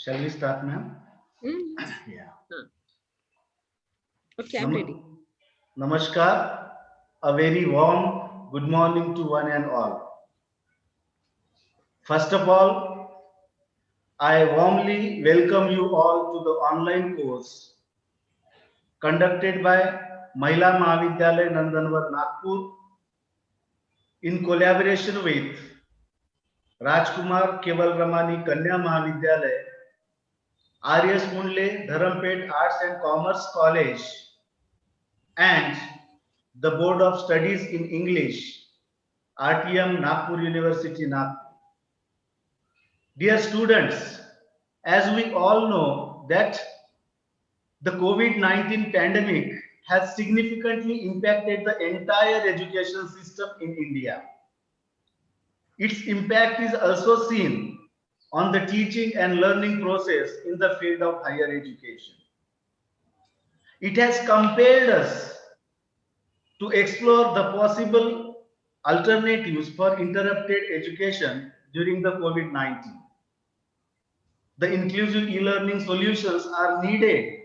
Shall we start, ma'am? Yeah. Okay, I'm ready. Namaskar. A very warm good morning to one and all. First of all, I warmly welcome you all to the online course conducted by Mahila Mahavidyalaya Nandanwar Nagpur in collaboration with Rajkumar Keval Ramani Kanya Mahavidyalaya, R.S. Mundle Dharampet Arts and Commerce College, and the Board of Studies in English, RTM Nagpur University, Nagpur. Dear students, as we all know that the COVID-19 pandemic has significantly impacted the entire education system in India. Its impact is also seen on the teaching and learning process in the field of higher education. It has compelled us to explore the possible alternatives for interrupted education during the COVID-19. The inclusive e-learning solutions are needed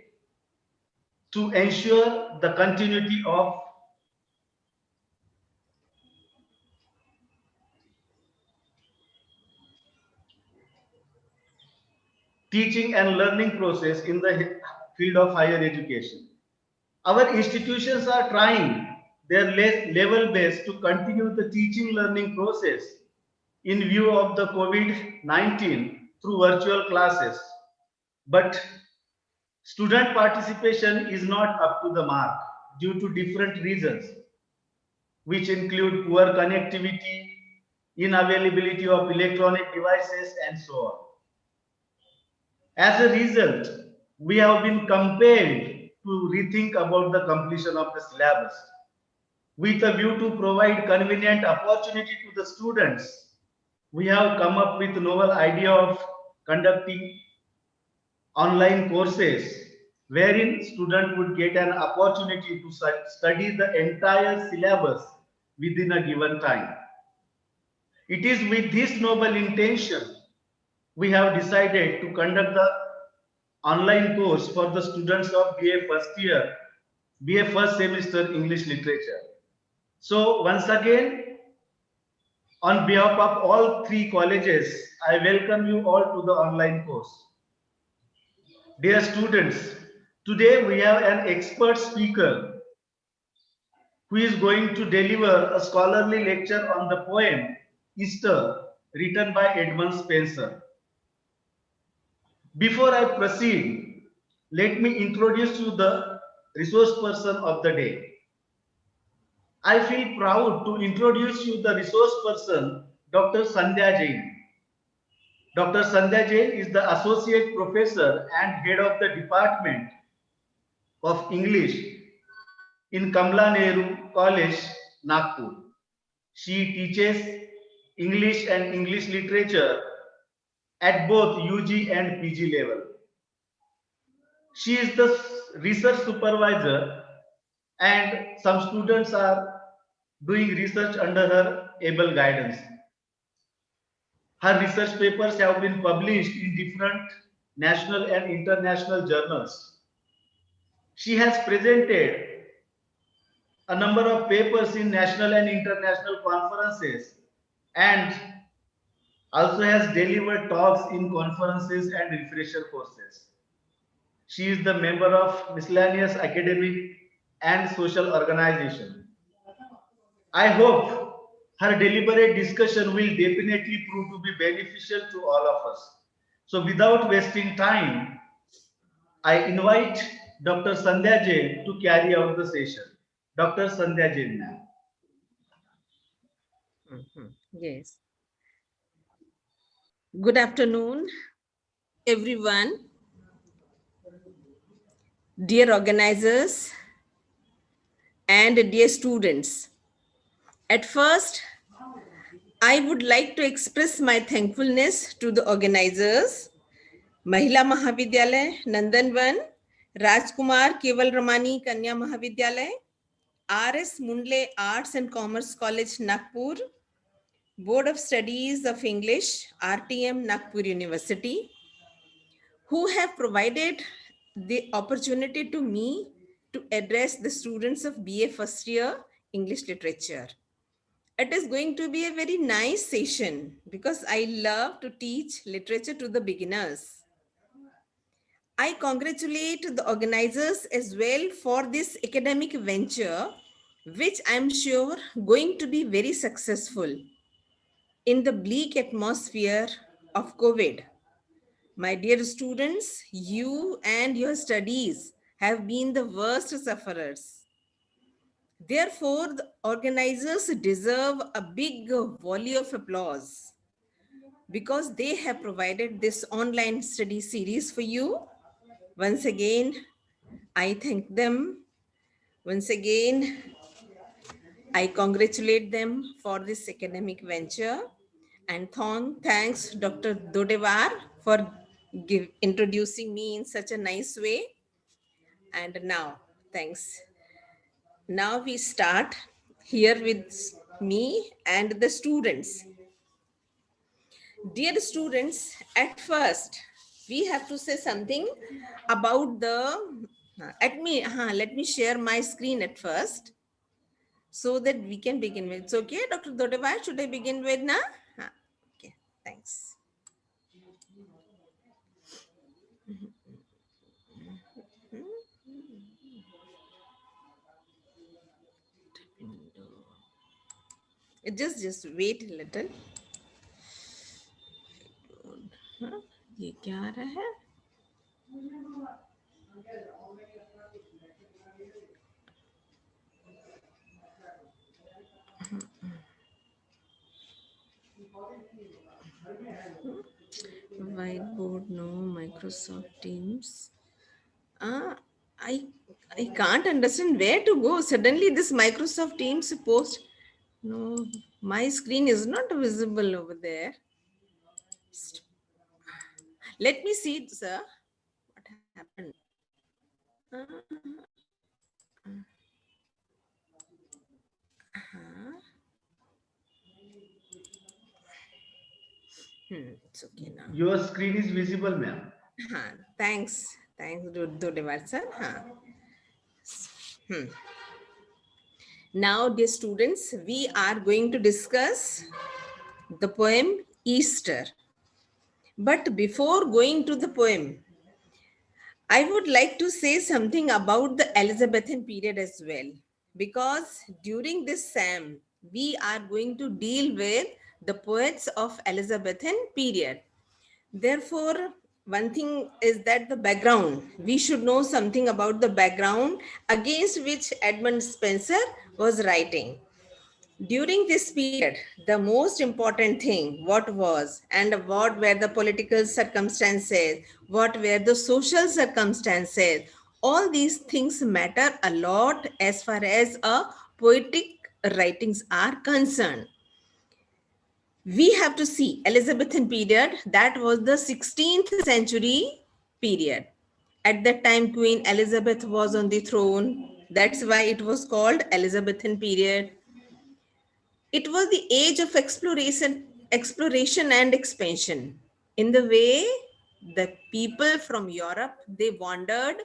to ensure the continuity of teaching and learning process in the field of higher education. Our institutions are trying their level best to continue the teaching learning process in view of the COVID-19 through virtual classes. But student participation is not up to the mark due to different reasons, which include poor connectivity, inavailability of electronic devices, and so on. As a result, we have been compelled to rethink about the completion of the syllabus with a view to provide convenient opportunity to the students. We have come up with a novel idea of conducting online courses wherein student would get an opportunity to study the entire syllabus within a given time. It is with this noble intention we have decided to conduct the online course for the students of BA first year, BA first semester English literature. So once again, on behalf of all three colleges, I welcome you all to the online course. Dear students, today we have an expert speaker who is going to deliver a scholarly lecture on the poem Easter, written by Edmund Spenser. Before I proceed, let me introduce you the resource person of the day. I feel proud to introduce you the resource person, Dr. Sandhya Jain. Dr. Sandhya Jain is the Associate Professor and Head of the Department of English in Kamla Nehru College, Nagpur. She teaches English and English literature at both UG and PG level. She is the research supervisor and some students are doing research under her able guidance. Her research papers have been published in different national and international journals. She has presented a number of papers in national and international conferences and also has delivered talks in conferences and refresher courses. She is the member of miscellaneous academic and social organization. I hope her deliberate discussion will definitely prove to be beneficial to all of us. So without wasting time, I invite Dr. Sandhya Jain to carry out the session. Dr. Sandhya Jain, ma'am. Yes. Good afternoon, everyone. Dear organizers and dear students. At first, I would like to express my thankfulness to the organizers, Mahila Mahavidyalaya, Nandanvan, Rajkumar Keval Ramani Kanya Mahavidyalaya, R.S. Mundle Arts and Commerce College, Nagpur, Board of Studies of English, RTM Nagpur University, who have provided the opportunity to me to address the students of BA first year English literature. It is going to be a very nice session because I love to teach literature to the beginners. I congratulate the organizers as well for this academic venture, which I'm sure going to be very successful in the bleak atmosphere of COVID. My dear students, you and your studies have been the worst sufferers. Therefore, the organizers deserve a big volley of applause because they have provided this online study series for you. Once again, I thank them. Once again, I congratulate them for this academic venture. And thanks, Dr. Dodevar, for introducing me in such a nice way. And now, thanks. Now we start here with me and the students. Dear students, at first, we have to say something about the, let me share my screen at first so that we can begin with. It's okay, Dr. Dodevar, should I begin with now? Okay, thanks. Just wait a little. ये क्या आ रहा है? Whiteboard, no. Microsoft Teams. I can't understand where to go. Suddenly this Microsoft Teams post. No, my screen is not visible over there. Let me see, sir. What happened? It's okay now. Your screen is visible, ma'am. Thanks, Dodevar sir. Now, dear students, we are going to discuss the poem Easter. But before going to the poem, I would like to say something about the Elizabethan period as well, because during this SAM, we are going to deal with the poets of Elizabethan period. Therefore, one thing is that the background, we should know something about the background against which Edmund Spenser was writing. During this period, the most important thing, what was and what were the political circumstances, what were the social circumstances, all these things matter a lot as far as poetic writings are concerned. We have to see Elizabethan period, that was the 16th century period. At that time, Queen Elizabeth was on the throne. That's why it was called Elizabethan period. It was the age of exploration and expansion. In the way the people from Europe, they wandered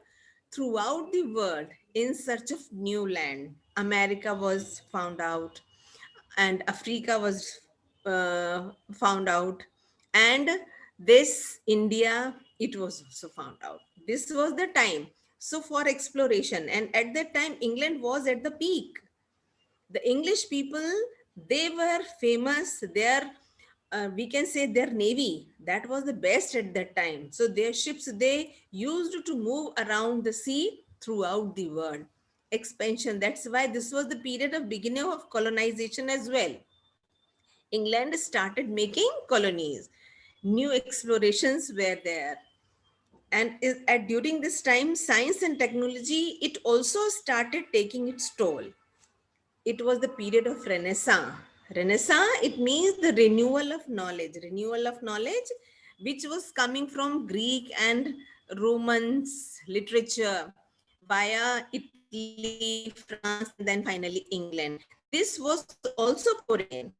throughout the world in search of new land. America was found out, and Africa was found out, and this India, it was also found out. This was the time. So for exploration, and at that time, England was at the peak. The English people, they were famous. Their we can say their navy, that was the best at that time. So their ships, they used to move around the sea throughout the world. Expansion, that's why this was the period of beginning of colonization as well. England started making colonies. New explorations were there. And during this time, science and technology, it also started taking its toll. It was the period of Renaissance. Renaissance, it means the renewal of knowledge, which was coming from Greek and Romans literature via Italy, France, and then finally England. This was also pouring in.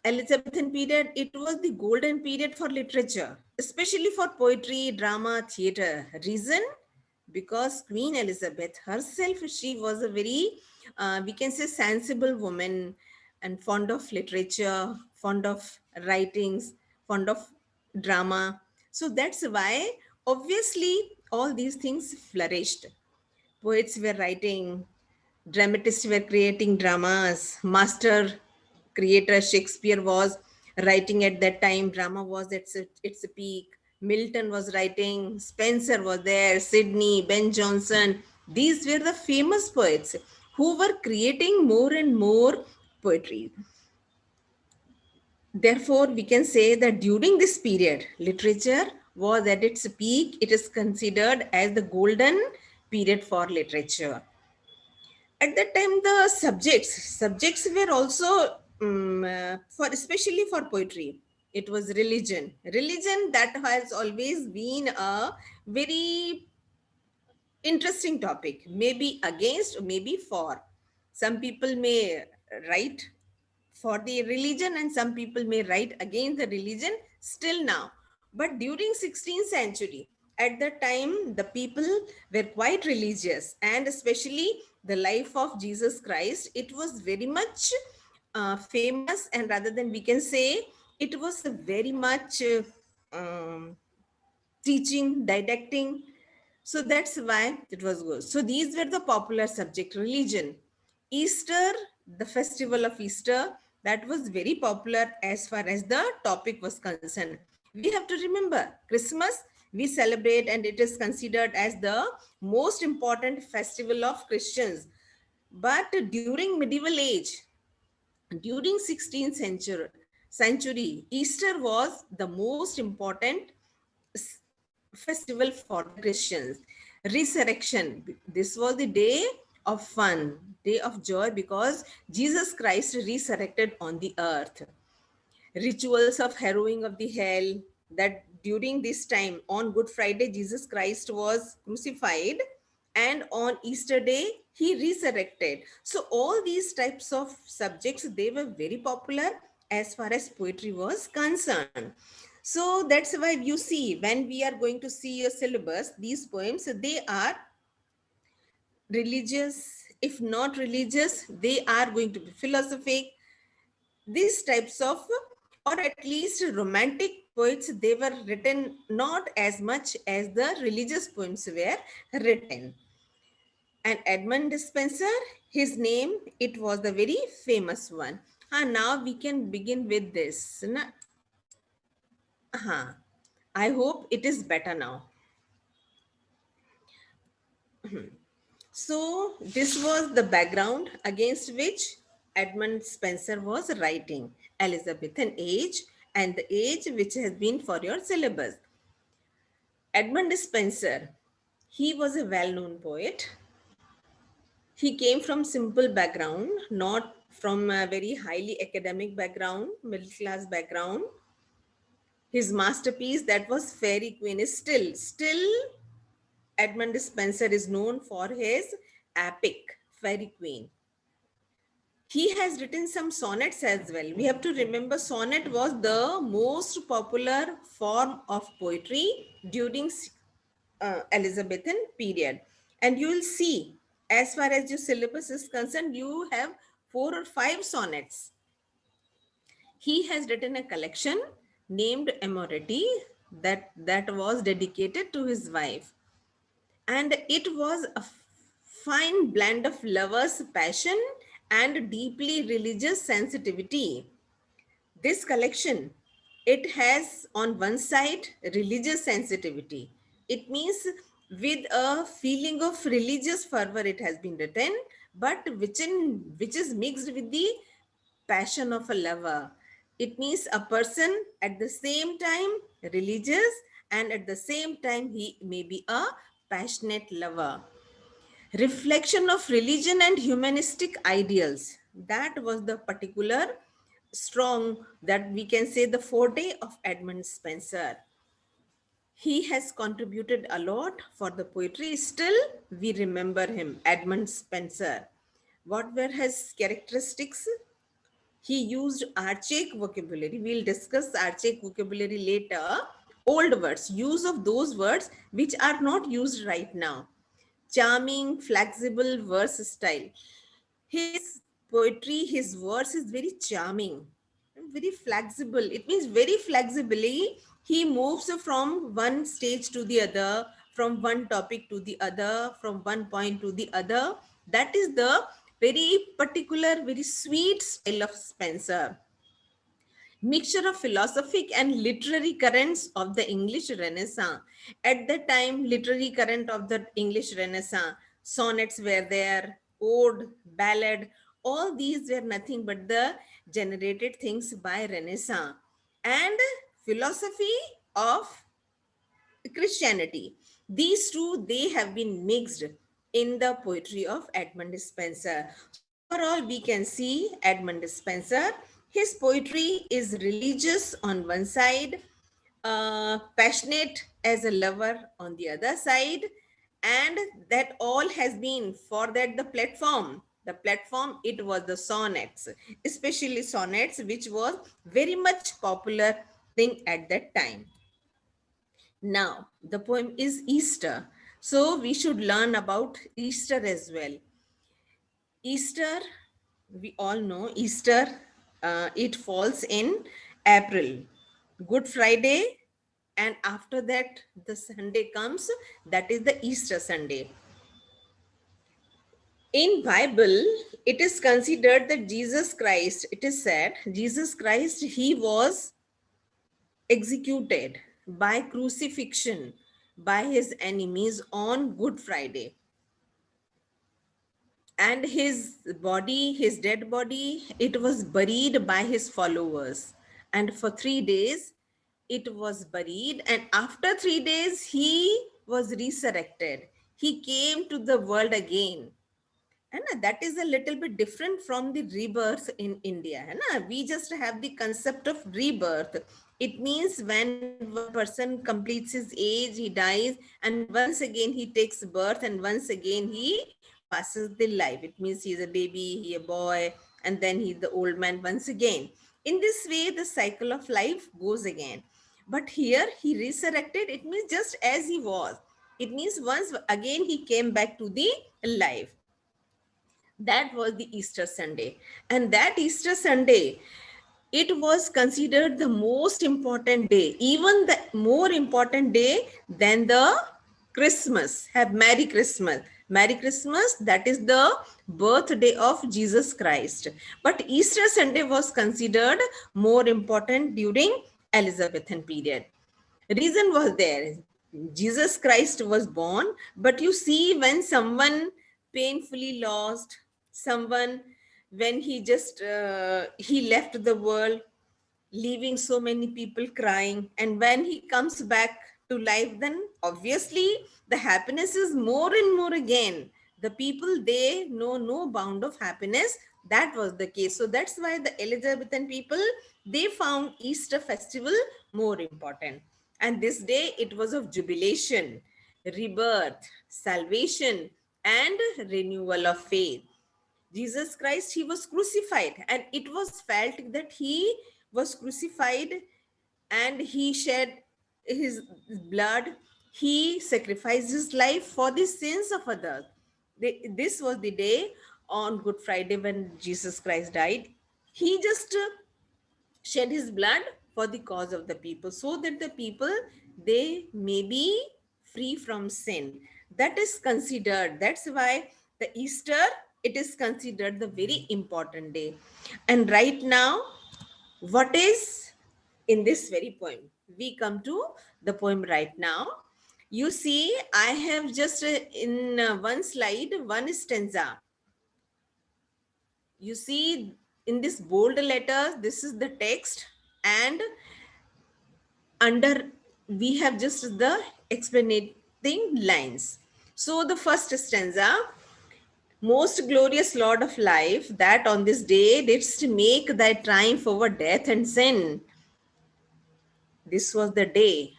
Elizabethan period, it was the golden period for literature, especially for poetry, drama, theater. Reason? Because Queen Elizabeth herself, she was a very, we can say, sensible woman and fond of literature, fond of writings, fond of drama. So that's why, obviously, all these things flourished. Poets were writing, dramatists were creating dramas, master creator Shakespeare was writing at that time, drama was at its peak. Milton was writing, Spencer was there, Sidney, Ben Jonson. These were the famous poets who were creating more and more poetry. Therefore, we can say that during this period, literature was at its peak. It is considered as the golden period for literature. At that time, the subjects were also for, especially for poetry, it was religion that has always been a very interesting topic, maybe against, maybe for. Some people may write for the religion and some people may write against the religion still now. But during 16th century, at the time, the people were quite religious, and especially the life of Jesus Christ, it was very much famous, and rather than, we can say, it was a very much teaching, didacting. So that's why it was good. So these were the popular subject. Religion, Easter, the festival of Easter, that was very popular as far as the topic was concerned. We have to remember Christmas, we celebrate, and it is considered as the most important festival of Christians. But during medieval age, during 16th century, Easter was the most important festival for the Christians. Resurrection, this was the day of fun, day of joy, because Jesus Christ resurrected on the earth. Rituals of harrowing of the hell, that during this time on Good Friday Jesus Christ was crucified, and on Easter day he resurrected. So all these types of subjects, they were very popular as far as poetry was concerned. So that's why you see, when we are going to see a syllabus, these poems, they are religious. If not religious, they are going to be philosophic. These types of, or at least romantic poets, they were written not as much as the religious poems were written. And Edmund Spenser, his name, it was the very famous one. Now we can begin with this. I hope it is better now. So this was the background against which Edmund Spenser was writing Elizabethan age, and the age which has been for your syllabus. Edmund Spenser, he was a well-known poet. He came from simple background, not from a very highly academic background, middle class background. His masterpiece, that was Fairy Queen, is still Edmund Spenser is known for his epic Fairy Queen. He has written some sonnets as well. We have to remember sonnet was the most popular form of poetry during Elizabethan period. And you will see, as far as your syllabus is concerned, you have 4 or 5 sonnets. He has written a collection named Amority, that was dedicated to his wife. And it was a fine blend of lovers' passion and deeply religious sensitivity. This collection, it has on one side religious sensitivity. It means with a feeling of religious fervor it has been written, but which is mixed with the passion of a lover. It means a person at the same time religious, and at the same time he may be a passionate lover. Reflection of religion and humanistic ideals, that was the particular strong, that we can say, the forte of Edmund Spenser. He has contributed a lot for the poetry. Still we remember him, Edmund Spenser. What were his characteristics? He used archaic vocabulary. We'll discuss archaic vocabulary later. Old words, use of those words which are not used right now. Charming, flexible verse style. His poetry, his verse is very charming, very flexible. It means very flexibly he moves from one stage to the other, from one topic to the other, from one point to the other. That is the very particular, very sweet style of Spenser. Mixture of philosophic and literary currents of the English Renaissance. At that time, literary current of the English Renaissance, sonnets were there, ode, ballad, all these were nothing but the generated things by Renaissance. And philosophy of Christianity. These two, they have been mixed in the poetry of Edmund Spenser. So overall, we can see Edmund Spenser, his poetry is religious on one side, passionate as a lover on the other side, and that all has been for that the platform, it was the sonnets, especially sonnets, which was very much popular thing at that time. Now, the poem is Easter. So we should learn about Easter as well. Easter, we all know Easter, it falls in April. Good Friday, and after that, the Sunday comes, that is the Easter Sunday. In Bible, it is considered that Jesus Christ, it is said, Jesus Christ, he was executed by crucifixion by his enemies on Good Friday. And his body, his dead body, it was buried by his followers. And for 3 days, it was buried. And after 3 days, he was resurrected. He came to the world again. And that is a little bit different from the rebirth in India. And we just have the concept of rebirth. It means when one person completes his age, he dies, and once again he takes birth, and once again he passes the life. It means he's a baby, he a boy, and then he's the old man once again. In this way, the cycle of life goes again. But here he resurrected, it means just as he was. It means once again he came back to the life. That was the Easter Sunday. And that Easter Sunday, it was considered the most important day, even the more important day than the Christmas. Have Merry Christmas. Merry Christmas, that is the birthday of Jesus Christ. But Easter Sunday was considered more important during Elizabethan period. Reason was there. Jesus Christ was born, but you see, when someone painfully lost, someone, when he just he left the world, leaving so many people crying, and when he comes back to life, then obviously the happiness is more and more again. The people, they know no bound of happiness. That was the case. So that's why the Elizabethan people, they found Easter festival more important. And this day, it was of jubilation, rebirth, salvation, and renewal of faith. Jesus Christ, he was crucified, and it was felt that he was crucified and he shed his blood. He sacrificed his life for the sins of others. This was the day on Good Friday when Jesus Christ died. He just shed his blood for the cause of the people, so that the people, they may be free from sin. That is considered, that's why the Easter, it is considered the very important day. And right now, what is in this very poem, we come to the poem right now. You see, I have just in one slide, one stanza. You see, in this bold letters, this is the text, and under we have just the explaining lines. So the first stanza: most glorious Lord of life, that on this day didst make thy triumph over death and sin. This was the day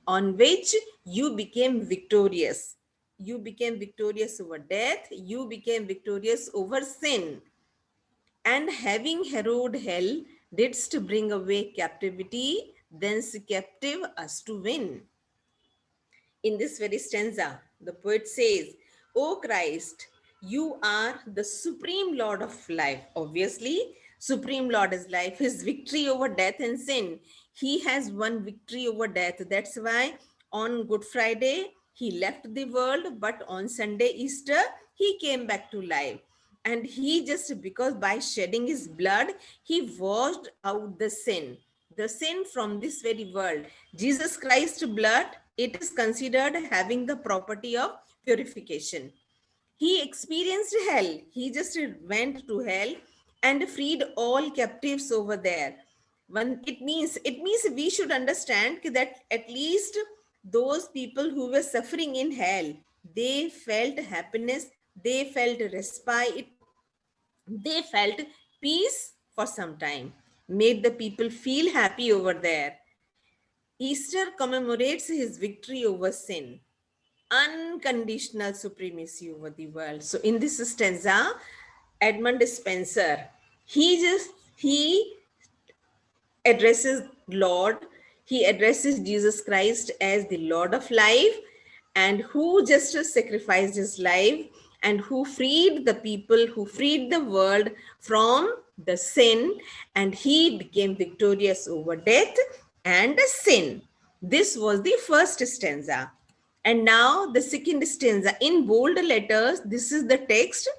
on which you became victorious. You became victorious over death. You became victorious over sin. And having harrowed hell, didst bring away captivity, thence captive us to win. In this very stanza, the poet says, O Christ, you are the supreme Lord of life. Obviously, supreme Lord is life, his victory over death and sin. He has won victory over death. That's why on Good Friday, he left the world, but on Sunday, Easter, he came back to life. And he just, because by shedding his blood, he washed out the sin from this very world. Jesus Christ's blood, it is considered having the property of purification. He experienced hell. He just went to hell and freed all captives over there. When it means we should understand that at least those people who were suffering in hell, they felt happiness, they felt respite, they felt peace for some time, made the people feel happy over there. Easter commemorates his victory over sin, unconditional supremacy over the world. So in this stanza, Edmund Spencer, he addresses Lord, he addresses Jesus Christ as the Lord of life, and who just sacrificed his life and who freed the people, who freed the world from the sin, and he became victorious over death and sin. This was the first stanza. And now the second stanza in bold letters, this is the text.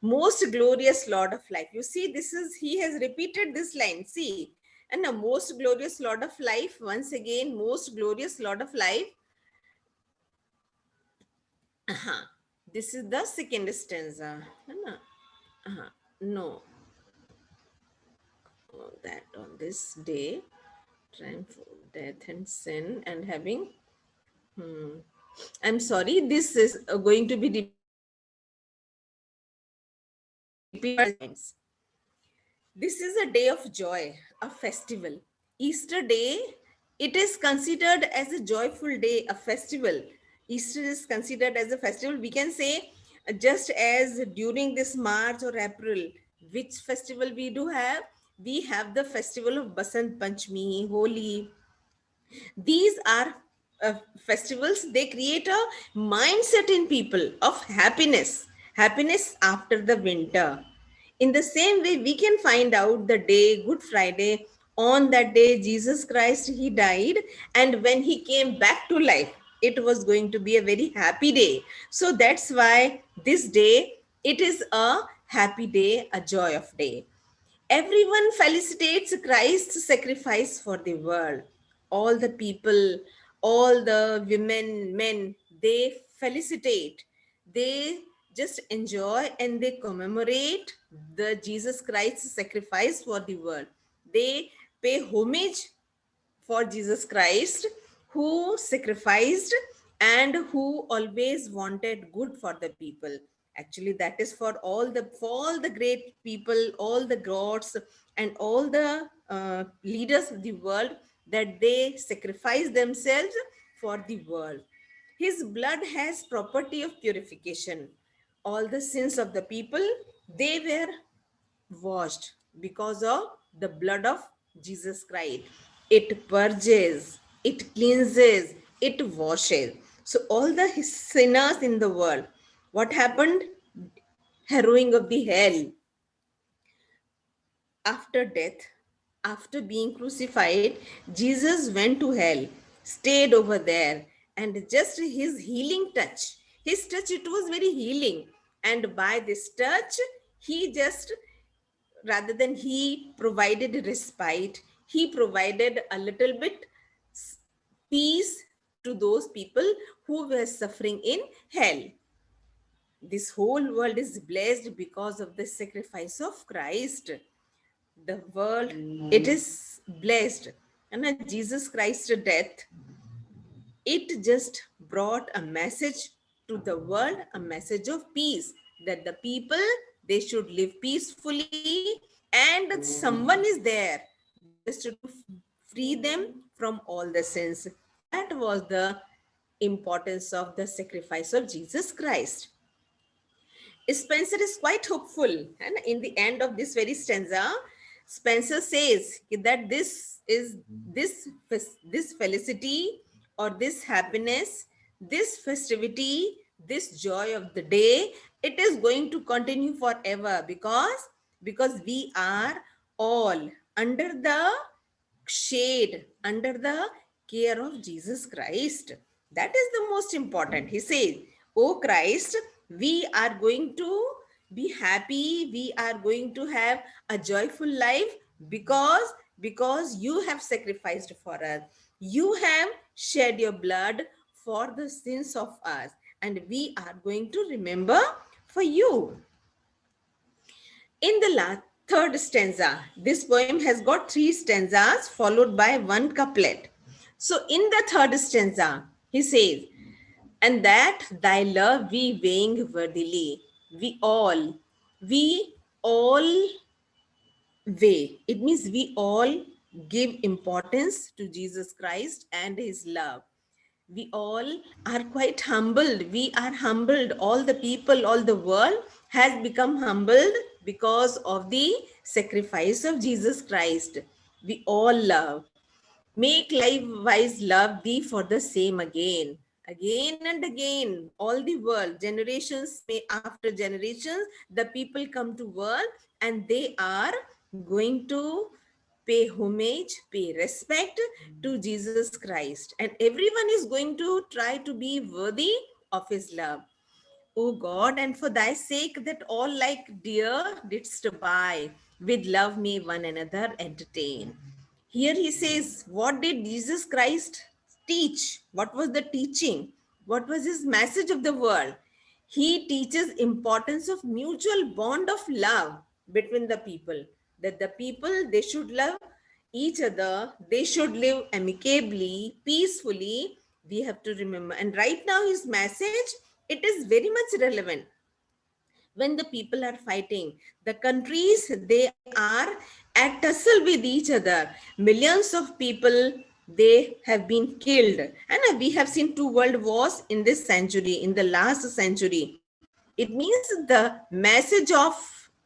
Most glorious Lord of life. You see, this is, he has repeated this line. See, and the most glorious Lord of life, once again, most glorious Lord of life. Uh-huh. This is the second stanza. Uh-huh. No, that on this day, triumph of death and sin and having. I'm sorry, this is going to be repeated. This is a day of joy, a festival. Easter Day, it is considered as a joyful day, a festival. Easter is considered as a festival. We can say, just as during this March or April, which festival we do have? We have the festival of Basant Panchami, Holi. These are festivals, they create a mindset in people of happiness, happiness after the winter. In the same way, we can find out the day Good Friday. On that day, Jesus Christ, he died, and when he came back to life, it was going to be a very happy day. So that's why this day, it is a happy day, a joy of day. Everyone felicitates Christ's sacrifice for the world. All the people, all the women, men, they felicitate. They just enjoy and they commemorate the Jesus Christ's sacrifice for the world. They pay homage for Jesus Christ, who sacrificed and who always wanted good for the people. Actually, that is for all the great people, all the gods, and all the leaders of the world, that they sacrifice themselves for the world. His blood has property of purification. All the sins of the people, they were washed because of the blood of Jesus Christ. It purges, it cleanses, it washes. So all the sinners in the world, what happened? Harrowing of the hell. After death, after being crucified, Jesus went to hell, stayed over there, and just his healing touch, his touch, it was very healing. And by this touch, he just, rather than he provided respite, he provided a little bit peace to those people who were suffering in hell. This whole world is blessed because of the sacrifice of Christ. The world, it is blessed. And Jesus Christ's death, it just brought a message to the world, a message of peace, that the people, they should live peacefully, and someone is there just to free them from all the sins. That was the importance of the sacrifice of Jesus Christ. Spencer is quite hopeful. And in the end of this very stanza, Spencer says that this felicity or this happiness, this festivity, this joy of the day, it is going to continue forever because we are all under the shade, under the care of Jesus Christ. That is the most important. He says, "Oh Christ, we are going to be happy. We are going to have a joyful life because you have sacrificed for us. You have shed your blood for the sins of us, and we are going to remember for you." In the third stanza, this poem has got three stanzas followed by one couplet. So, in the third stanza, he says, "And that thy love we weighing worthily, we all weigh." It means we all give importance to Jesus Christ and his love. We all are quite humbled. We are humbled. All the people, all the world has become humbled because of the sacrifice of Jesus Christ. We all love. Make likewise love thee for the same again. Again and again, all the world, generations after generations, the people come to world and they are going to pay homage, pay respect to Jesus Christ. And everyone is going to try to be worthy of his love. O God, and for thy sake that all like dear didst buy, with love may one another entertain. Here he says, what did Jesus Christ teach? What was the teaching? What was his message of the world? He teaches importance of mutual bond of love between the people. That the people, they should love each other, they should live amicably, peacefully. We have to remember. And right now his message, it is very much relevant. When the people are fighting, the countries, they are at tussle with each other. Millions of people, they have been killed. And we have seen two world wars in this century, in the last century. It means the message of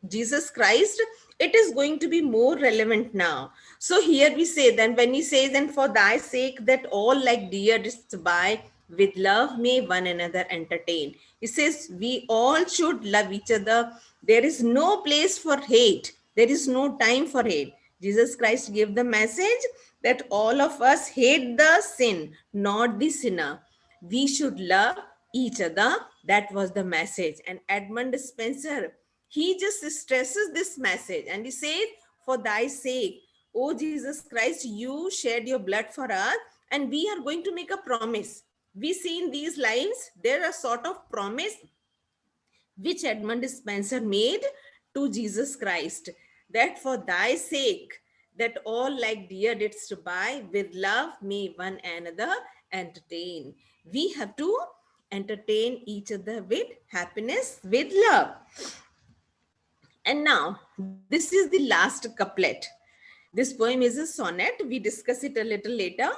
Jesus Christ, it is going to be more relevant now. So here we say, then when he says, "And for thy sake that all like deer didst buy, with love may one another entertain." He says we all should love each other. There is no place for hate. There is no time for hate. Jesus Christ gave the message that all of us hate the sin, not the sinner. We should love each other. That was the message. And Edmund Spencer, he just stresses this message and he says, "For thy sake, O Jesus Christ, you shed your blood for us, and we are going to make a promise." We see in these lines, there are sort of promise which Edmund Spencer made to Jesus Christ, that for thy sake, that all like deer didst buy, with love may one another entertain. We have to entertain each other with happiness, with love. And now, this is the last couplet. This poem is a sonnet. We discuss it a little later.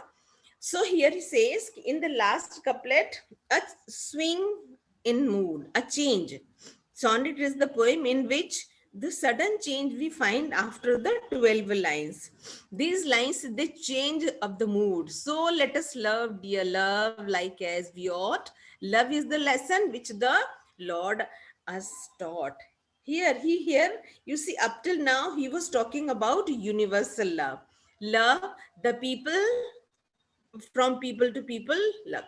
So here he says, in the last couplet, a swing in mood, a change. Sonnet is the poem in which the sudden change we find after the 12 lines. These lines, they change of the mood. So let us love, dear love, like as we ought. Love is the lesson which the Lord us taught. Here, you see, up till now, he was talking about universal love. Love the people, from people to people, love.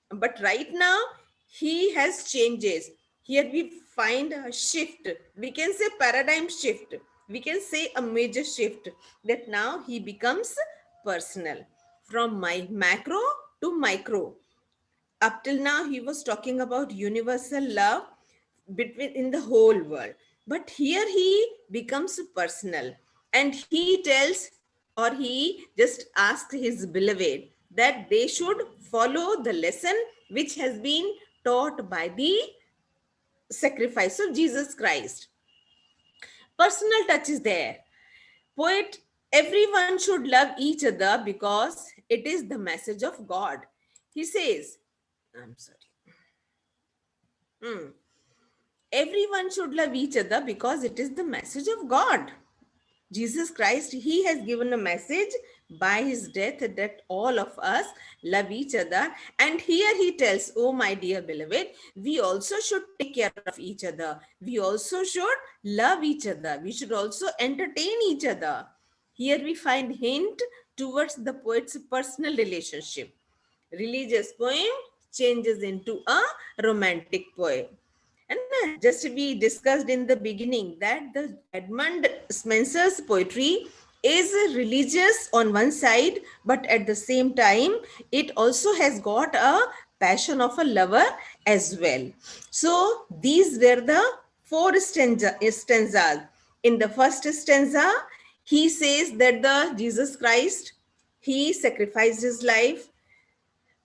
But right now, he has changes. Here we find a shift. We can say paradigm shift. We can say a major shift, that now he becomes personal, from my macro to micro. Up till now he was talking about universal love between in the whole world, but here he becomes personal, and he tells, or he just asks his beloved that they should follow the lesson which has been taught by the sacrifice of Jesus Christ. Personal touch is there. Poet, everyone should love each other because it is the message of God. He says, I'm sorry. Everyone should love each other because it is the message of God. Jesus Christ, he has given a message by his death that all of us love each other. And here he tells, oh, my dear beloved, we also should take care of each other. We also should love each other. We should also entertain each other. Here we find hint towards the poet's personal relationship. Religious poem changes into a romantic poem. And just we discussed in the beginning that the Edmund Spenser's poetry is religious on one side, but at the same time, it also has got a passion of a lover as well. So these were the four stanzas. In the first stanza, he says that the Jesus Christ, he sacrificed his life,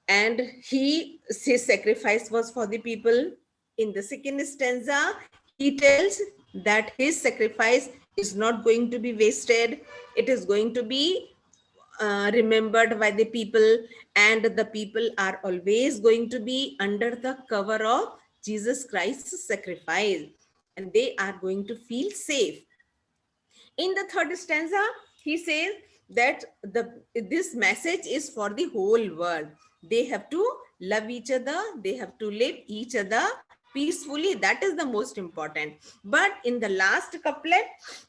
and his sacrifice was for the people. In the second stanza, he tells that his sacrifice is not going to be wasted. It is going to be remembered by the people, and the people are always going to be under the cover of Jesus Christ's sacrifice, and they are going to feel safe. In the third stanza, he says that this message is for the whole world. They have to love each other, they have to live each other peacefully. That is the most important. But in the last couplet,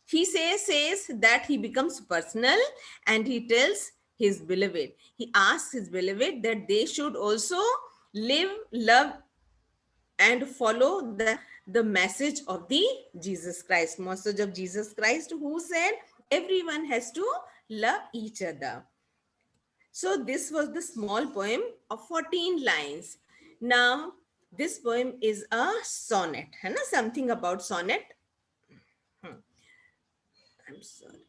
he says that he becomes personal, and he tells his beloved, he asks his beloved that they should also live, love, and follow the message of the Jesus Christ, message of Jesus Christ, who said everyone has to love each other. So this was the small poem of 14 lines. Now, this poem is a sonnet. है ना? Something about sonnet. I'm sorry.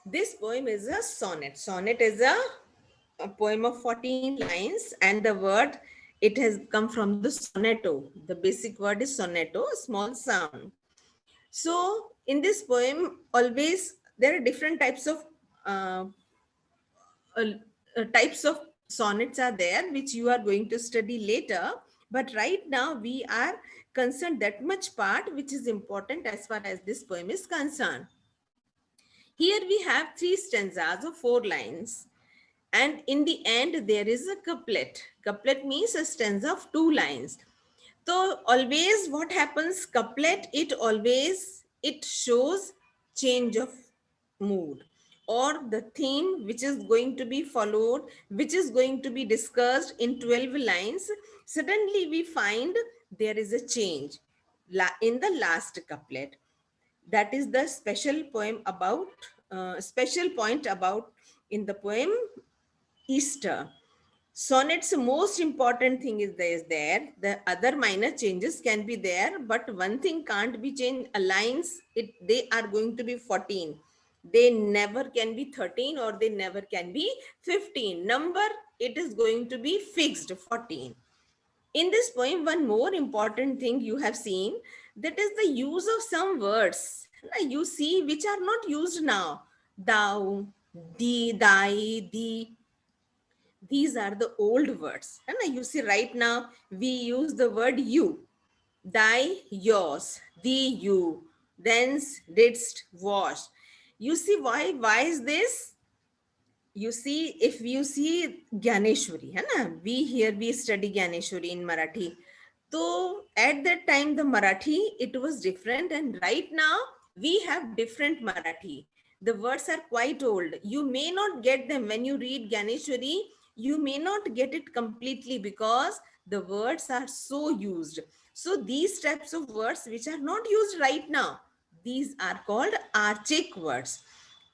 This poem is a sonnet. Sonnet is a poem of 14 lines, and the word, it has come from the sonetto. The basic word is sonetto, small sound. So in this poem, always there are different uh, types of sonnets are there, which you are going to study later. But right now we are concerned that much part which is important as far as this poem is concerned. Here we have three stanzas of 4 lines. And in the end, there is a couplet. Couplet means a stanza of 2 lines. So always what happens, couplet, it shows change of mood, or the theme which is going to be followed, which is going to be discussed in 12 lines. Suddenly we find there is a change in the last couplet. That is the special poem about, special point about in the poem Easter. Sonnet's most important thing is there. The other minor changes can be there, but one thing can't be changed. Lines, they are going to be 14. They never can be 13, or they never can be 15. Number, it is going to be fixed 14. In this poem, one more important thing you have seen, that is the use of some words. You see, which are not used now. Thou, thee, thy, thee. These are the old words. And you see, right now, we use the word you. Thy, yours, thee, you, thence, didst, wash. You see why is this? You see, if you see Gyaneshwari, है ना? We study Gyaneshwari in Marathi. So at that time, the Marathi, it was different, and right now we have different Marathi. The words are quite old. You may not get them when you read Gyaneshwari. You may not get it completely because the words are so used. So these types of words which are not used right now, these are called archaic words.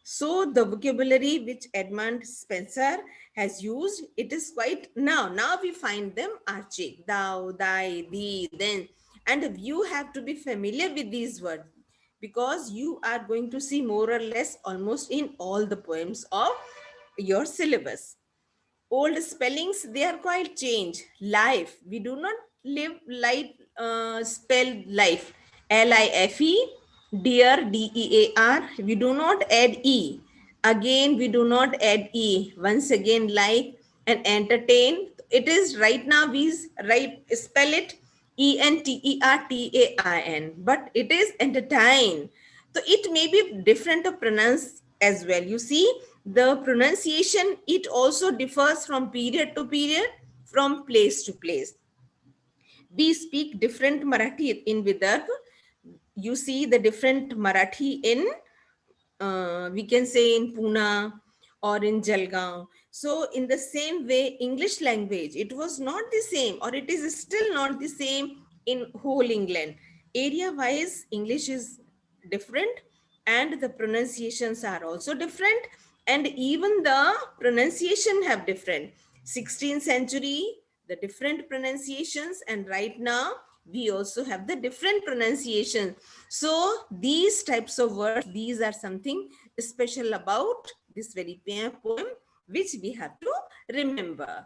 So the vocabulary which Edmund Spenser has used, it is quite now we find them archaic. Thou, thy, thee, then. And you have to be familiar with these words, because you are going to see more or less almost in all the poems of your syllabus. Old spellings, they are quite changed. Life, we do not live life, spell life, Life. Dear, DEAR, we do not add E. Again, we do not add E. Once again, like and entertain, it is right now we spell it Entertain, but it is entertain. So it may be different to pronounce as well. You see, the pronunciation, it also differs from period to period, from place to place. We speak different Marathi in Vidarbha. You see the different Marathi in, we can say, in Pune or in Jalgaon. So in the same way, English language, it was not the same, or it is still not the same in whole England. Area wise, English is different, and the pronunciations are also different, and even the pronunciation have different. 16th century, the different pronunciations, and right now we also have the different pronunciation. So these types of words, these are something special about this very poem, which we have to remember.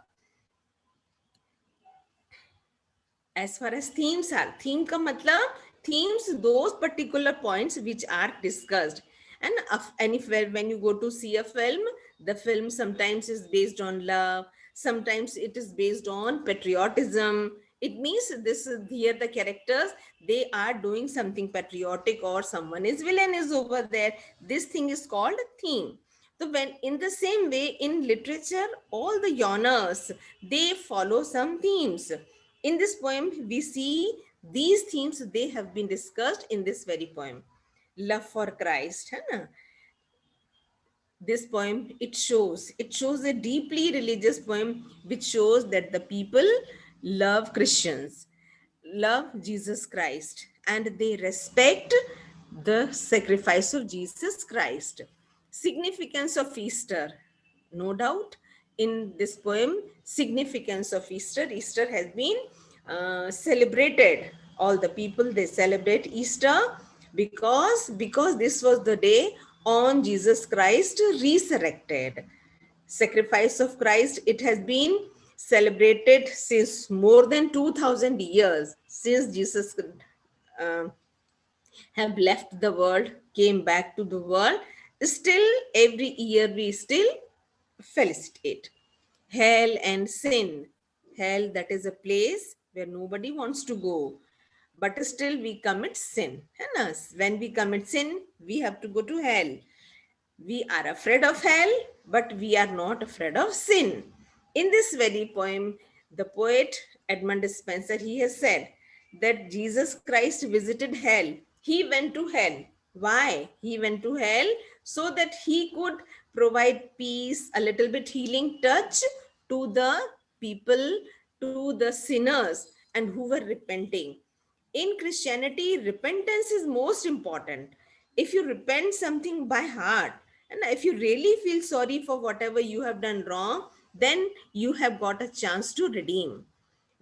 As far as themes are, theme ka matlab, themes, those particular points which are discussed. And if when you go to see a film, the film sometimes is based on love, sometimes it is based on patriotism. It means this is here the characters, they are doing something patriotic, or someone is villain is over there. This thing is called theme. So when in the same way in literature, all the genres, they follow some themes. In this poem, we see these themes, they have been discussed in this very poem. Love for Christ. है ना? This poem, it shows a deeply religious poem, which shows that the people love Christians, love Jesus Christ, and they respect the sacrifice of Jesus Christ. Significance of Easter, no doubt in this poem, significance of Easter has been celebrated. All the people, they celebrate Easter because this was the day on Jesus Christ resurrected. Sacrifice of Christ, it has been celebrated since more than 2000 years, since Jesus uh, have left the world, came back to the world. Still, every year we still felicitate. Hell and sin. Hell, that is a place where nobody wants to go. But still we commit sin. And when we commit sin, we have to go to hell. We are afraid of hell, but we are not afraid of sin. In this very poem, the poet Edmund Spencer, he has said that Jesus Christ visited hell. He went to hell. Why? He went to hell so that he could provide peace, a little bit healing touch to the people, to the sinners, and who were repenting. In Christianity, repentance is most important. If you repent something by heart, and if you really feel sorry for whatever you have done wrong, then you have got a chance to redeem.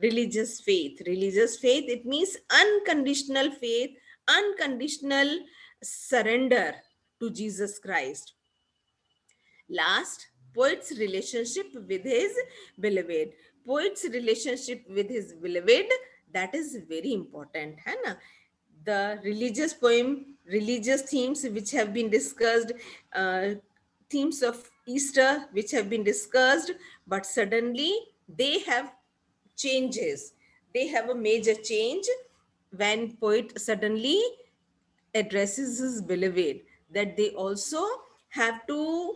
Religious faith, it means unconditional faith, unconditional surrender to Jesus Christ. Last, poet's relationship with his beloved. Poet's relationship with his beloved, that is very important. है ना? The religious poem, religious themes which have been discussed, themes of Easter which have been discussed, but suddenly they have changes. They have a major change when poet suddenly addresses his beloved, that they also have to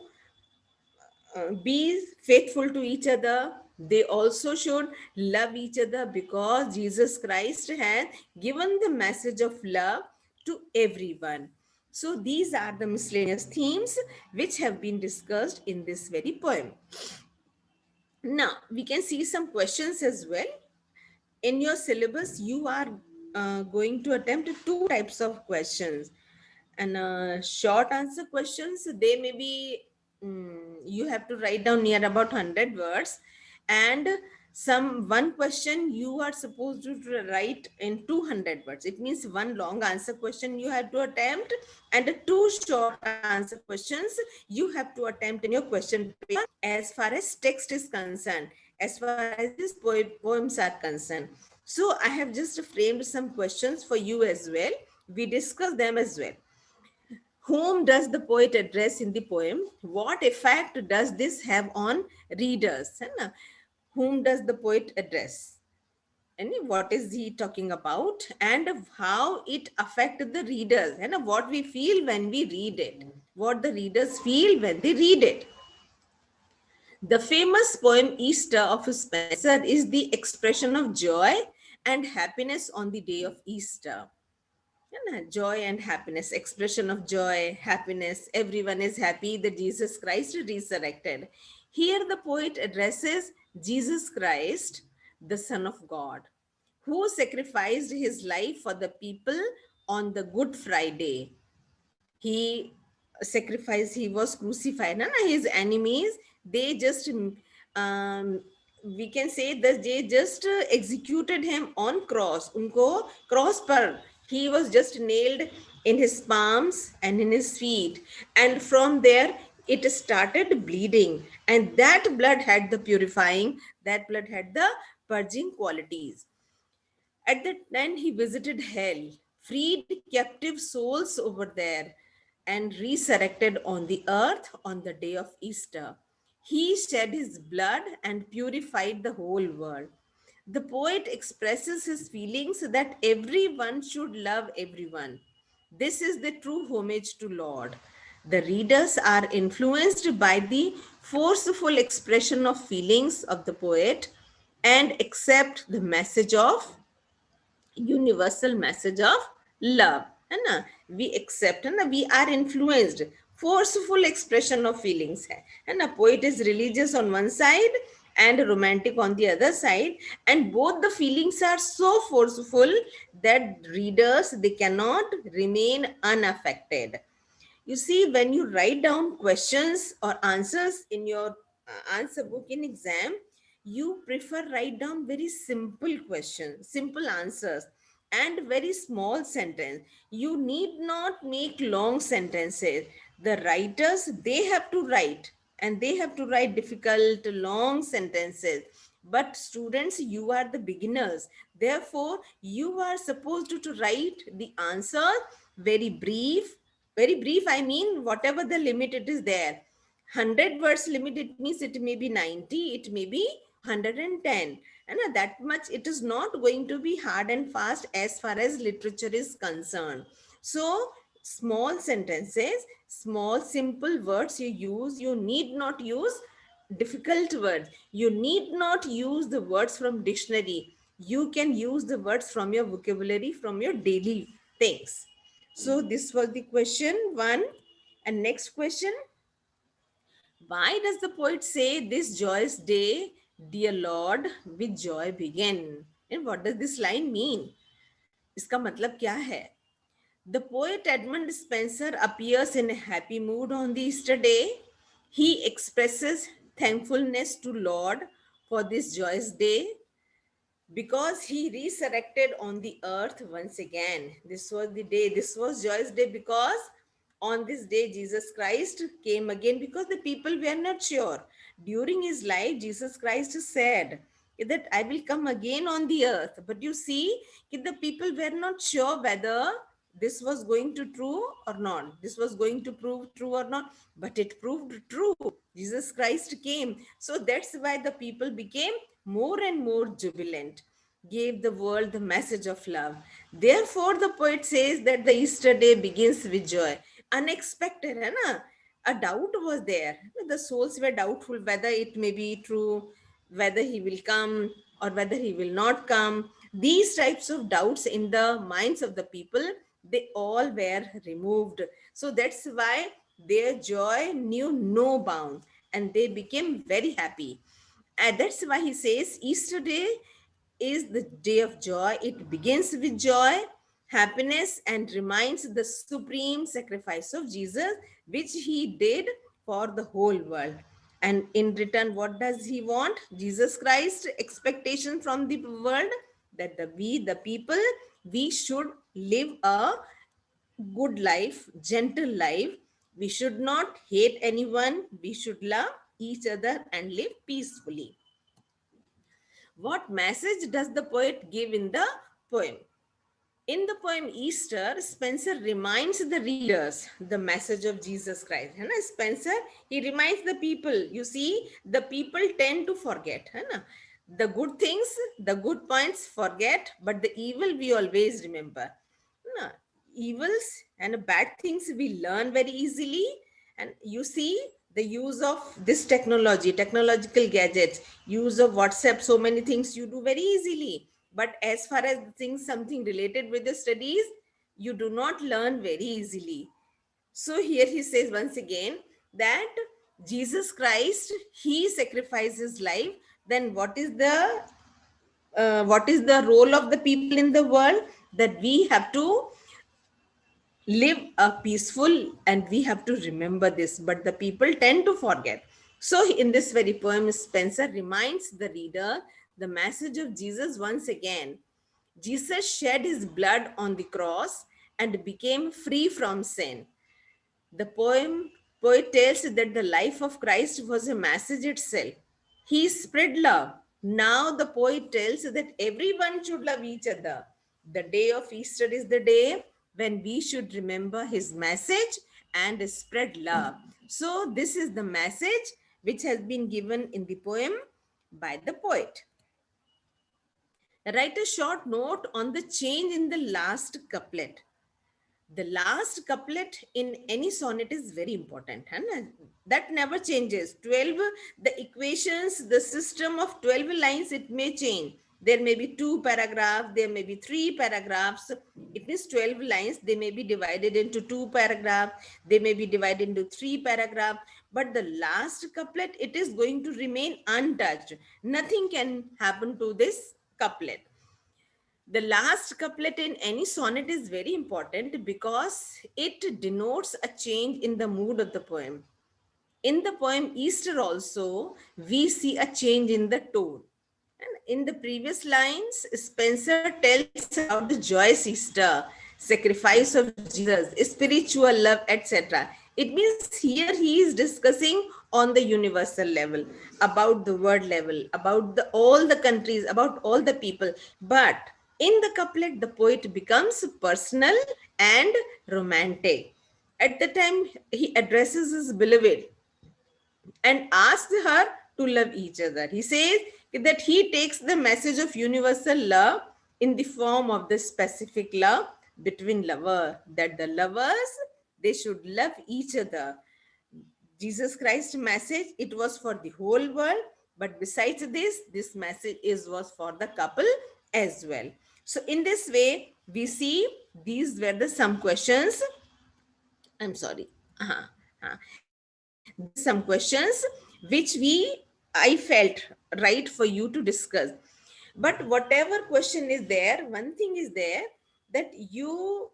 be faithful to each other. They also should love each other, because Jesus Christ has given the message of love to everyone. So these are the miscellaneous themes which have been discussed in this very poem. Now we can see some questions as well. In your syllabus, you are going to attempt two types of questions. And short answer questions, they may be, you have to write down near about 100 words. And some one question you are supposed to write in 200 words. It means one long answer question you have to attempt, and two short answer questions you have to attempt in your question paper, as far as text is concerned, as far as these poems are concerned. So I have just framed some questions for you as well. We discuss them as well. Whom does the poet address in the poem? What effect does this have on readers? है ना? whom does the poet address? And what is he talking about, and how it affects the readers, and what we feel when we read it, what the readers feel when they read it. The famous poem Easter of Spenser is the expression of joy and happiness on the day of Easter. Joy and happiness, expression of joy, happiness. Everyone is happy that Jesus Christ resurrected. Here, the poet addresses Jesus Christ, the Son of God, who sacrificed his life for the people on the Good Friday. He sacrificed, he was crucified. His enemies, they just, um, we can say that they just executed him on cross. Unko cross par, he was just nailed in his palms and in his feet. And from there, it started bleeding. And that blood had the purifying, that blood had the purging qualities. At that time, he visited hell, freed captive souls over there, and resurrected on the earth on the day of Easter. He shed his blood and purified the whole world. The poet expresses his feelings that everyone should love everyone. This is the true homage to Lord. The readers are influenced by the forceful expression of feelings of the poet and accept the message of universal message of love, है ना? We accept, है ना? We are influenced. Forceful expression of feelings है ना? Poet is religious on one side and romantic on the other side, and both the feelings are so forceful that readers, they cannot remain unaffected. You see, when you write down questions or answers in your answer book in exam, you prefer write down very simple questions, simple answers, and very small sentence. You need not make long sentences. The writers, they have to write, and they have to write difficult long sentences. But students, you are the beginners, therefore you are supposed to write the answer very brief. Very brief, I mean, whatever the limit it is there. 100 words limit, it means it may be 90, it may be 110. And that much, it is not going to be hard and fast as far as literature is concerned. So, small sentences, small simple words you use. You need not use difficult words. You need not use the words from dictionary. You can use the words from your vocabulary, from your daily things. So this was the question one. And next question, why does the poet say this joyous day, dear Lord, with joy begin? And what does this line mean? इसका मतलब क्या है? The poet Edmund Spenser appears in a happy mood on the Easter day. He expresses thankfulness to Lord for this joyous day because he resurrected on the earth once again. This was the day, this was joyous day because on this day Jesus Christ came again, because the people were not sure. During his life, Jesus Christ said that I will come again on the earth. But you see, the people were not sure whether this was going to true or not. This was going to prove true or not, but it proved true. Jesus Christ came. So that's why the people became more and more jubilant, gave the world the message of love. Therefore, the poet says that the Easter day begins with joy. Unexpected, hai na? A doubt was there. The souls were doubtful whether it may be true, whether he will come or whether he will not come. These types of doubts in the minds of the people, they all were removed. So that's why their joy knew no bound and they became very happy. And that's why he says Easter day is the day of joy. It begins with joy, happiness, and reminds the supreme sacrifice of Jesus, which he did for the whole world. And in return, what does he want? Jesus Christ expectation from the world that the people, we should live a good life, gentle life. We should not hate anyone. We should love each other and live peacefully. What message does the poet give in the poem? In the poem Easter, Spencer reminds the readers the message of Jesus Christ. है ना? Spencer, he reminds the people. You see, the people tend to forget. है ना? The good things, the good points forget, but the evil we always remember. है ना? Evils and bad things we learn very easily. And you see, the use of this technology, technological gadgets, use of WhatsApp, so many things you do very easily. But as far as things, something related with the studies, you do not learn very easily. So here he says once again that Jesus Christ, he sacrificed his life. Then what is the role of the people in the world? That we have to live a peaceful, and we have to remember this, but the people tend to forget. So in this very poem, Spencer reminds the reader the message of Jesus once again. Jesus shed his blood on the cross and became free from sin. The poet tells that the life of Christ was a message itself. He spread love. Now the poet tells that everyone should love each other. The day of Easter is the day when we should remember his message and spread love. So this is the message which has been given in the poem by the poet. Write a short note on the change in the last couplet. The last couplet in any sonnet is very important, and that never changes. 12, the equations, the system of 12 lines, it may change. There may be 2 paragraphs, there may be 3 paragraphs. It means 12 lines, they may be divided into 2 paragraphs, they may be divided into 3 paragraphs, but the last couplet, it is going to remain untouched. Nothing can happen to this couplet. The last couplet in any sonnet is very important because it denotes a change in the mood of the poem. In the poem Easter also, we see a change in the tone. And in the previous lines, Spencer tells about the joyous Easter, sacrifice of Jesus, spiritual love, etc. It means here he is discussing on the universal level, about the world level, about all the countries, about all the people. But in the couplet, the poet becomes personal and romantic. At the time, he addresses his beloved and asks her to love each other. He says that he takes the message of universal love in the form of the specific love between lovers, that the lovers, they should love each other. Jesus Christ's message, it was for the whole world, but besides this message was for the couple as well. So in this way, we see these were the some questions. I'm sorry. These some questions which I felt right for you to discuss. But whatever question is there, one thing is there, that you,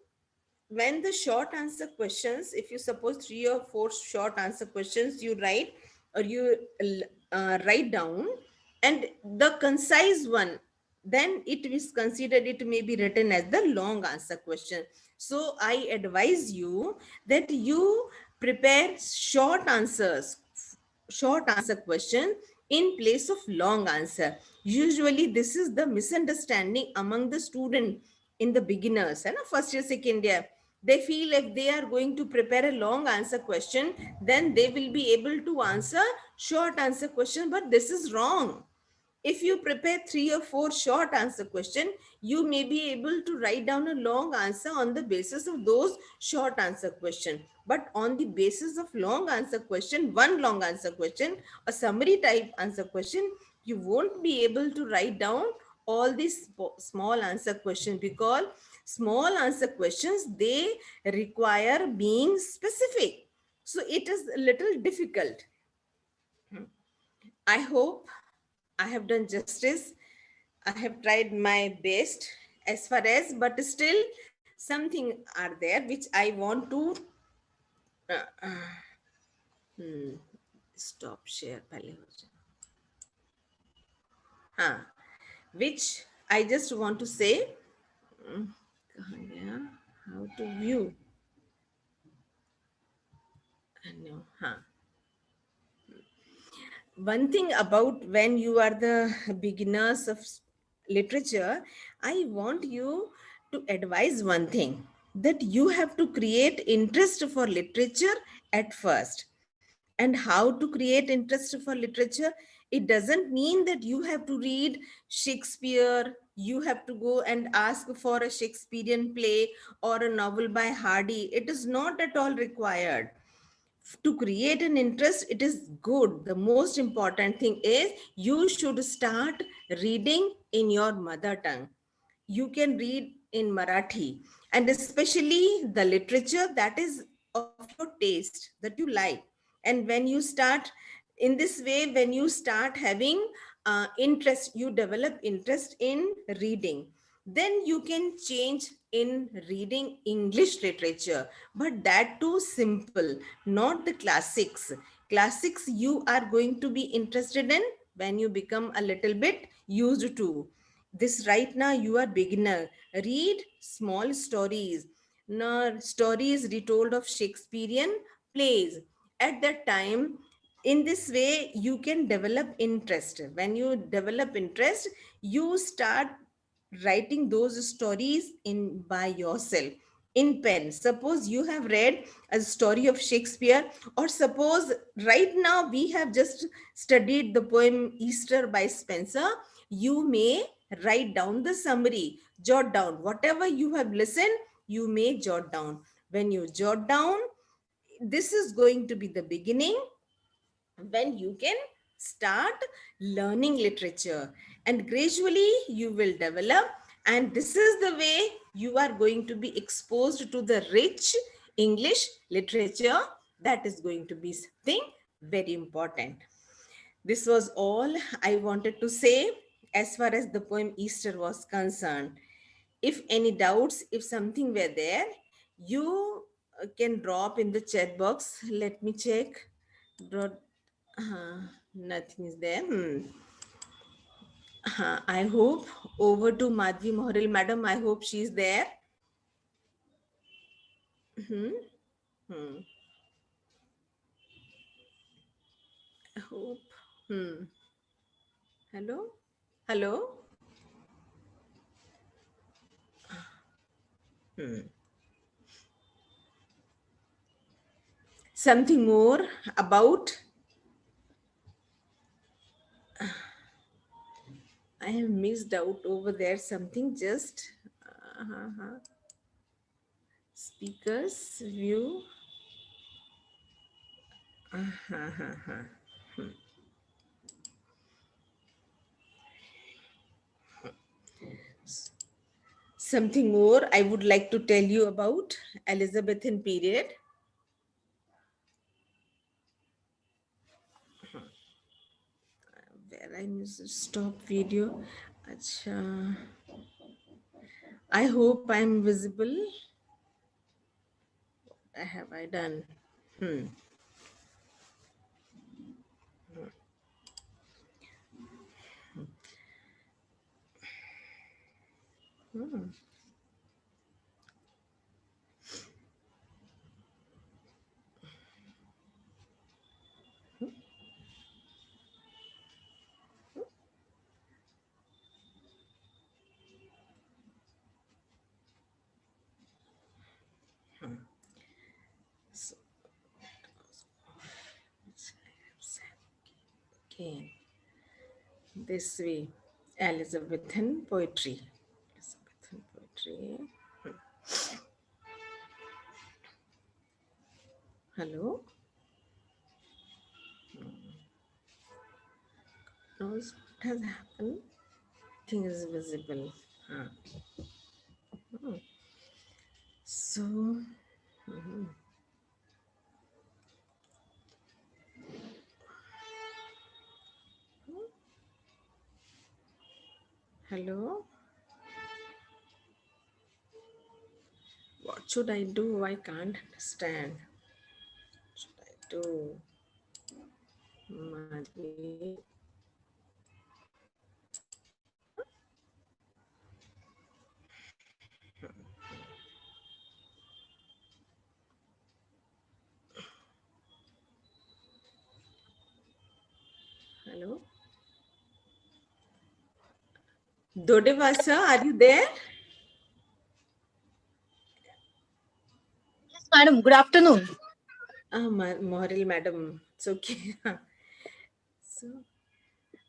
when the short answer questions, if you suppose 3 or 4 short answer questions you write, or you write down, and the concise one, then it is considered, it may be written as the long answer question. So I advise you that you prepare short answer question in place of long answer. Usually this is the misunderstanding among the student in the beginners and first year, second year. They feel if they are going to prepare a long answer question, then they will be able to answer short answer question, but this is wrong. If you prepare 3 or 4 short answer question, you may be able to write down a long answer on the basis of those short answer question. But on the basis of long answer question, one long answer question, a summary type answer question, you won't be able to write down all these small answer questions, because small answer questions, they require being specific. So it is a little difficult. I hope I have done justice. I have tried my best as far as, but still something are there which I want to stop share. Which I just want to say, how to view. No, one thing about when you are the beginners of literature, I want you to advise one thing, that you have to create interest for literature at first. And how to create interest for literature? It doesn't mean that you have to read Shakespeare, you have to go and ask for a Shakespearean play or a novel by Hardy. It is not at all required. To create an interest, it is good. The most important thing is you should start reading in your mother tongue. You can read in Marathi, and especially the literature that is of your taste, that you like. And when you start in this way, when you start having interest, you develop interest in reading, then you can change in reading English literature, but that too simple, not the classics. Classics you are going to be interested in when you become a little bit used to this. Right now you are beginner, read small stories, no, stories retold of Shakespearean plays. At that time, in this way you can develop interest. When you develop interest, you start writing those stories in by yourself in pen. Suppose you have read a story of Shakespeare, or suppose right now we have just studied the poem Easter by Spencer. You may write down the summary, jot down whatever you have listened, you may jot down. When you jot down, this is going to be the beginning when you can start learning literature, and gradually you will develop, and this is the way you are going to be exposed to the rich English literature. That is going to be something very important. This was all I wanted to say as far as the poem Easter was concerned. If any doubts, if something were there, you can drop in the chat box. Let me check. Dro- nothing is there. I hope. Over to Madhvi Mohril, madam. I hope she's there. Hmm. Hmm. I hope. Hmm. Hello. Hello. Something more about. I have missed out over there. Something just. Speakers view. Something more I would like to tell you about Elizabethan period. Where I missed stop video. Acha. I hope I'm visible. What have I done? Hmm. So, again, this way, Elizabethan poetry. Elizabethan poetry. Hello. Knows what has happened? Thing is visible. So, hello. What should I do? I can't understand. What should I do? Madhvi. Hello. Dodevasa, are you there? Madam. Good afternoon. Mohari madam, it's okay. So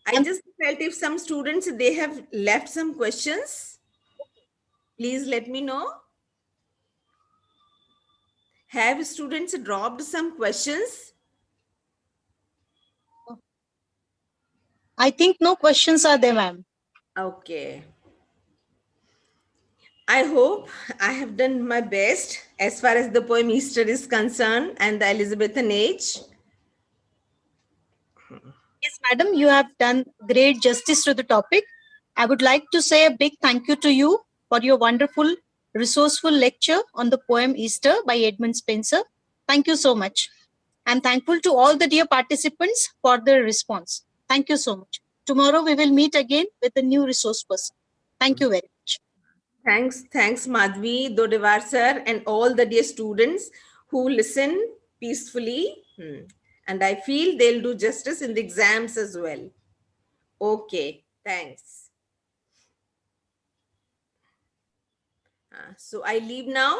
I just felt if some students they have left some questions, please let me know. Have students dropped some questions? I think no questions are there, ma'am. Okay. I hope I have done my best as far as the poem Easter is concerned and the Elizabethan age. Yes, madam, you have done great justice to the topic. I would like to say a big thank you to you for your wonderful, resourceful lecture on the poem Easter by Edmund Spenser. Thank you so much. I'm thankful to all the dear participants for their response. Thank you so much. Tomorrow we will meet again with a new resource person. Thank you very much. Thanks Madhvi, Dodevar sir, and all the dear students who listen peacefully. And I feel they'll do justice in the exams as well. Okay, thanks. So I leave now.